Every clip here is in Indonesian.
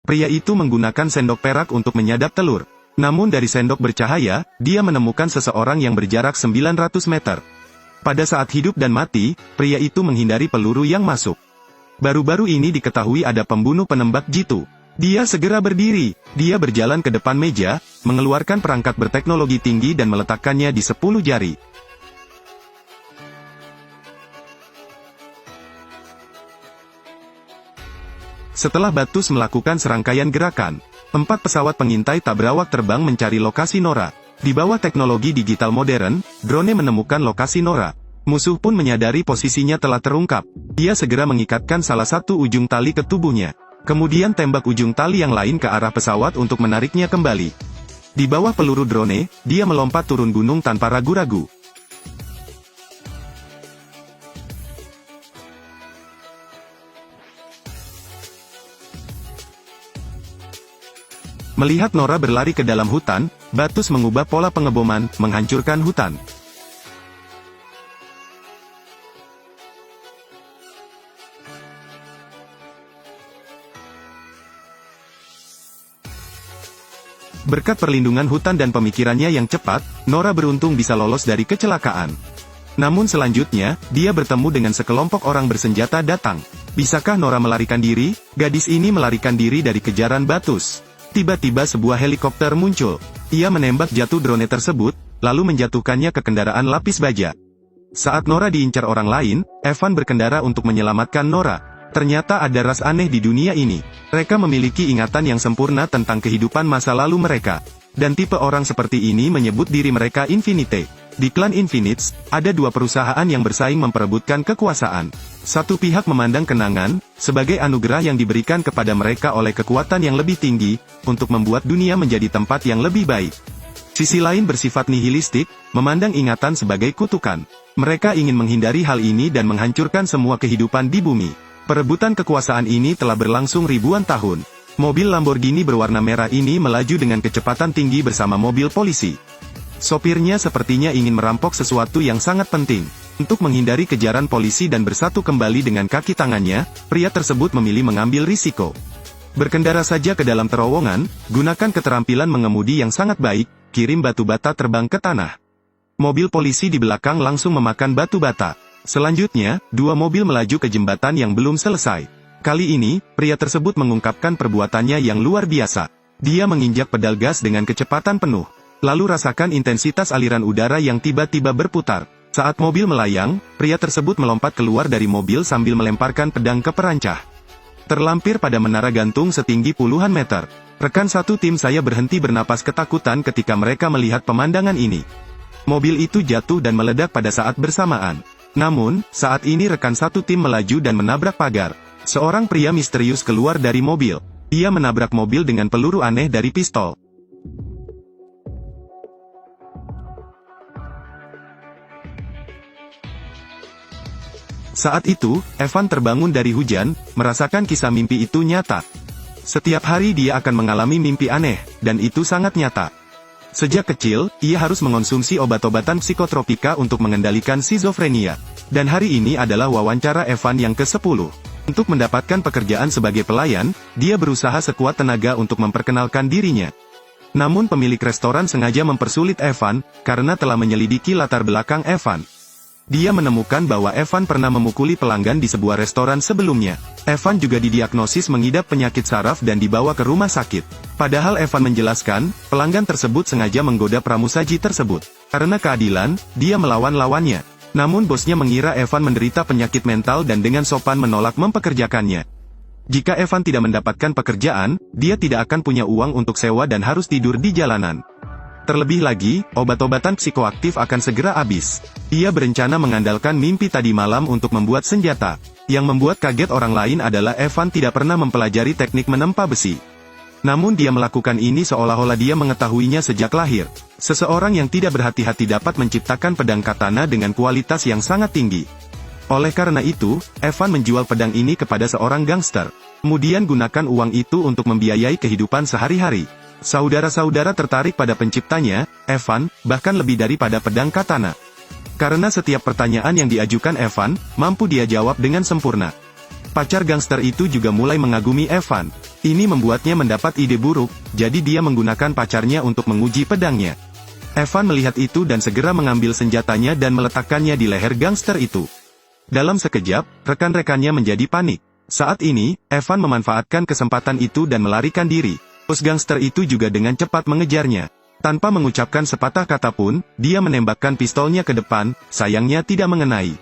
Pria itu menggunakan sendok perak untuk menyadap telur. Namun dari sendok bercahaya, dia menemukan seseorang yang berjarak 900 meter. Pada saat hidup dan mati, pria itu menghindari peluru yang masuk. Baru-baru ini diketahui ada pembunuh penembak jitu. Dia segera berdiri, dia berjalan ke depan meja, mengeluarkan perangkat berteknologi tinggi dan meletakkannya di 10 jari. Setelah Batus melakukan serangkaian gerakan, 4 pesawat pengintai tak berawak terbang mencari lokasi Nora. Di bawah teknologi digital modern, drone menemukan lokasi Nora. Musuh pun menyadari posisinya telah terungkap. Dia segera mengikatkan salah satu ujung tali ke tubuhnya. Kemudian tembak ujung tali yang lain ke arah pesawat untuk menariknya kembali. Di bawah peluru drone, dia melompat turun gunung tanpa ragu-ragu. Melihat Nora berlari ke dalam hutan, Batus mengubah pola pengeboman, menghancurkan hutan. Berkat perlindungan hutan dan pemikirannya yang cepat, Nora beruntung bisa lolos dari kecelakaan. Namun selanjutnya, dia bertemu dengan sekelompok orang bersenjata datang. Bisakah Nora melarikan diri? Gadis ini melarikan diri dari kejaran Batus. Tiba-tiba sebuah helikopter muncul. Ia menembak jatuh drone tersebut, lalu menjatuhkannya ke kendaraan lapis baja. Saat Nora diincar orang lain, Evan berkendara untuk menyelamatkan Nora. Ternyata ada ras aneh di dunia ini. Mereka memiliki ingatan yang sempurna tentang kehidupan masa lalu mereka. Dan tipe orang seperti ini menyebut diri mereka Infinite. Di klan Infinites, ada 2 perusahaan yang bersaing memperebutkan kekuasaan. Satu pihak memandang kenangan, sebagai anugerah yang diberikan kepada mereka oleh kekuatan yang lebih tinggi, untuk membuat dunia menjadi tempat yang lebih baik. Sisi lain bersifat nihilistik, memandang ingatan sebagai kutukan. Mereka ingin menghindari hal ini dan menghancurkan semua kehidupan di bumi. Perebutan kekuasaan ini telah berlangsung ribuan tahun. Mobil Lamborghini berwarna merah ini melaju dengan kecepatan tinggi bersama mobil polisi. Sopirnya sepertinya ingin merampok sesuatu yang sangat penting. Untuk menghindari kejaran polisi dan bersatu kembali dengan kaki tangannya, pria tersebut memilih mengambil risiko. Berkendara saja ke dalam terowongan, gunakan keterampilan mengemudi yang sangat baik, kirim batu bata terbang ke tanah. Mobil polisi di belakang langsung memakan batu bata. Selanjutnya, 2 mobil melaju ke jembatan yang belum selesai. Kali ini, pria tersebut mengungkapkan perbuatannya yang luar biasa. Dia menginjak pedal gas dengan kecepatan penuh. Lalu rasakan intensitas aliran udara yang tiba-tiba berputar. Saat mobil melayang, pria tersebut melompat keluar dari mobil sambil melemparkan pedang ke perancah. Terlampir pada menara gantung setinggi puluhan meter. Rekan satu tim saya berhenti bernapas ketakutan ketika mereka melihat pemandangan ini. Mobil itu jatuh dan meledak pada saat bersamaan. Namun, saat ini rekan satu tim melaju dan menabrak pagar. Seorang pria misterius keluar dari mobil. Dia menabrak mobil dengan peluru aneh dari pistol. Saat itu, Evan terbangun dari hujan, merasakan kisah mimpi itu nyata. Setiap hari dia akan mengalami mimpi aneh, dan itu sangat nyata. Sejak kecil, ia harus mengonsumsi obat-obatan psikotropika untuk mengendalikan skizofrenia. Dan hari ini adalah wawancara Evan yang ke-10. Untuk mendapatkan pekerjaan sebagai pelayan, dia berusaha sekuat tenaga untuk memperkenalkan dirinya. Namun pemilik restoran sengaja mempersulit Evan, karena telah menyelidiki latar belakang Evan. Dia menemukan bahwa Evan pernah memukuli pelanggan di sebuah restoran sebelumnya. Evan juga didiagnosis mengidap penyakit saraf dan dibawa ke rumah sakit. Padahal Evan menjelaskan, pelanggan tersebut sengaja menggoda pramusaji tersebut. Karena keadilan, dia melawan lawannya. Namun bosnya mengira Evan menderita penyakit mental dan dengan sopan menolak mempekerjakannya. Jika Evan tidak mendapatkan pekerjaan, dia tidak akan punya uang untuk sewa dan harus tidur di jalanan. Terlebih lagi, obat-obatan psikoaktif akan segera habis. Ia berencana mengandalkan mimpi tadi malam untuk membuat senjata. Yang membuat kaget orang lain adalah Evan tidak pernah mempelajari teknik menempa besi. Namun dia melakukan ini seolah-olah dia mengetahuinya sejak lahir. Seseorang yang tidak berhati-hati dapat menciptakan pedang katana dengan kualitas yang sangat tinggi. Oleh karena itu, Evan menjual pedang ini kepada seorang gangster. Kemudian gunakan uang itu untuk membiayai kehidupan sehari-hari. Saudara-saudara tertarik pada penciptanya, Evan, bahkan lebih daripada pedang katana. Karena setiap pertanyaan yang diajukan Evan, mampu dia jawab dengan sempurna. Pacar gangster itu juga mulai mengagumi Evan. Ini membuatnya mendapat ide buruk, jadi dia menggunakan pacarnya untuk menguji pedangnya. Evan melihat itu dan segera mengambil senjatanya dan meletakkannya di leher gangster itu. Dalam sekejap, rekan-rekannya menjadi panik. Saat ini, Evan memanfaatkan kesempatan itu dan melarikan diri. Bos gangster itu juga dengan cepat mengejarnya. Tanpa mengucapkan sepatah kata pun, dia menembakkan pistolnya ke depan, sayangnya tidak mengenai.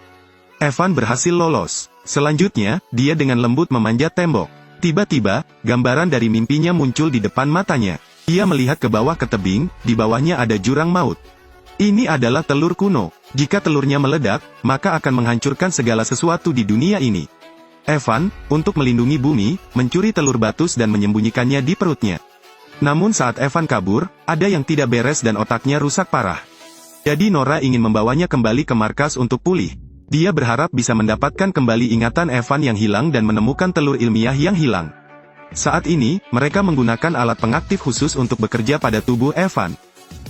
Evan berhasil lolos. Selanjutnya, dia dengan lembut memanjat tembok. Tiba-tiba, gambaran dari mimpinya muncul di depan matanya. Ia melihat ke bawah ke tebing, di bawahnya ada jurang maut. Ini adalah telur kuno. Jika telurnya meledak, maka akan menghancurkan segala sesuatu di dunia ini. Evan, untuk melindungi bumi, mencuri telur batus dan menyembunyikannya di perutnya. Namun saat Evan kabur, ada yang tidak beres dan otaknya rusak parah. Jadi Nora ingin membawanya kembali ke markas untuk pulih. Dia berharap bisa mendapatkan kembali ingatan Evan yang hilang dan menemukan telur ilmiah yang hilang. Saat ini, mereka menggunakan alat pengaktif khusus untuk bekerja pada tubuh Evan.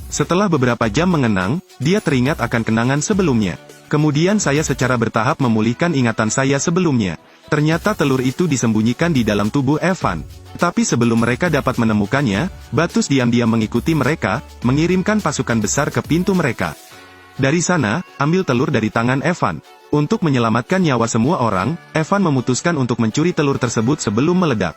Setelah beberapa jam mengenang, dia teringat akan kenangan sebelumnya. Kemudian saya secara bertahap memulihkan ingatan saya sebelumnya. Ternyata telur itu disembunyikan di dalam tubuh Evan. Tapi sebelum mereka dapat menemukannya, Batus diam-diam mengikuti mereka, mengirimkan pasukan besar ke pintu mereka. Dari sana, ambil telur dari tangan Evan. Untuk menyelamatkan nyawa semua orang, Evan memutuskan untuk mencuri telur tersebut sebelum meledak.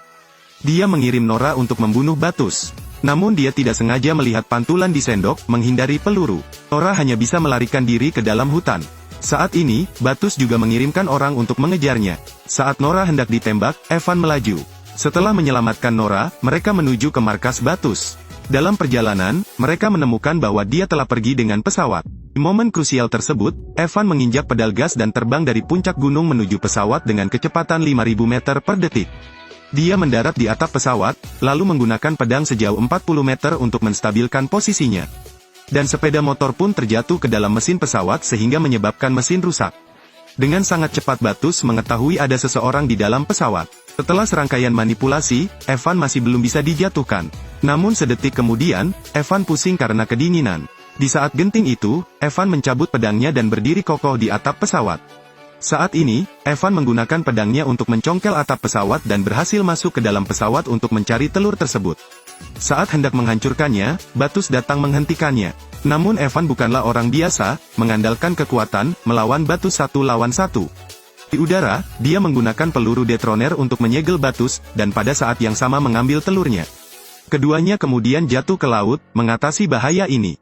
Dia mengirim Nora untuk membunuh Batus. Namun dia tidak sengaja melihat pantulan di sendok, menghindari peluru. Nora hanya bisa melarikan diri ke dalam hutan. Saat ini, Batus juga mengirimkan orang untuk mengejarnya. Saat Nora hendak ditembak, Evan melaju. Setelah menyelamatkan Nora, mereka menuju ke markas Batus. Dalam perjalanan, mereka menemukan bahwa dia telah pergi dengan pesawat. Di momen krusial tersebut, Evan menginjak pedal gas dan terbang dari puncak gunung menuju pesawat dengan kecepatan 5.000 meter per detik. Dia mendarat di atap pesawat, lalu menggunakan pedang sejauh 40 meter untuk menstabilkan posisinya. Dan sepeda motor pun terjatuh ke dalam mesin pesawat sehingga menyebabkan mesin rusak. Dengan sangat cepat Batus mengetahui ada seseorang di dalam pesawat. Setelah serangkaian manipulasi, Evan masih belum bisa dijatuhkan. Namun sedetik kemudian, Evan pusing karena kedinginan. Di saat genting itu, Evan mencabut pedangnya dan berdiri kokoh di atap pesawat. Saat ini, Evan menggunakan pedangnya untuk mencongkel atap pesawat dan berhasil masuk ke dalam pesawat untuk mencari telur tersebut. Saat hendak menghancurkannya, Batus datang menghentikannya. Namun Evan bukanlah orang biasa, mengandalkan kekuatan, melawan Batus 1 lawan 1. Di udara, dia menggunakan peluru detonator untuk menyegel Batus, dan pada saat yang sama mengambil telurnya. Keduanya kemudian jatuh ke laut, mengatasi bahaya ini.